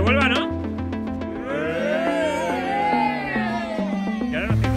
que vuelva, ¿no? Y ahora no tengo.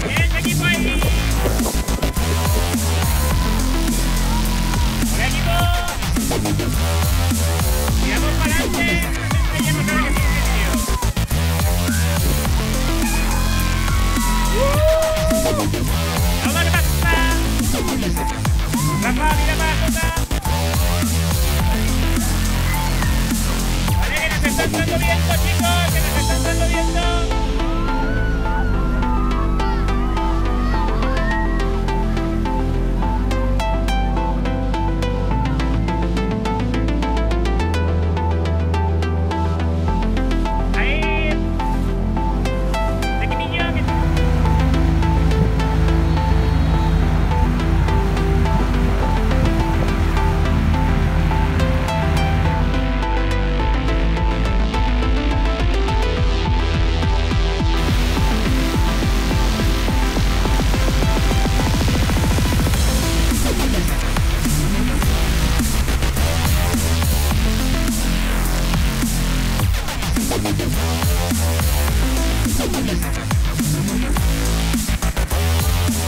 ¡Bien, equipo ahí! ¡Hola, equipo! ¡Tiramos para adelante! ¡No nos estrellemos ahora que tiene vídeo! ¡Vamos, Rafa! ¡Rafa, mira para la cosa! ¡Vale, que nos está entrando viento, chicos! ¡Que nos está entrando viento!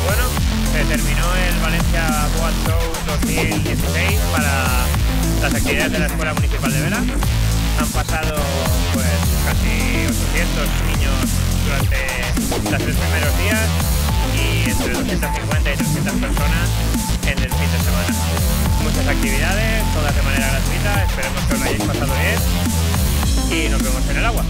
Bueno, se terminó el Valencia Boat Show 2016 para las actividades de la Escuela Municipal de Vela. Han pasado pues casi 800 niños durante los 3 primeros días y entre 250 y 300 personas en el fin de semana. Muchas actividades, todas de manera gratuita, esperemos que os lo hayáis pasado bien y nos vemos en el agua.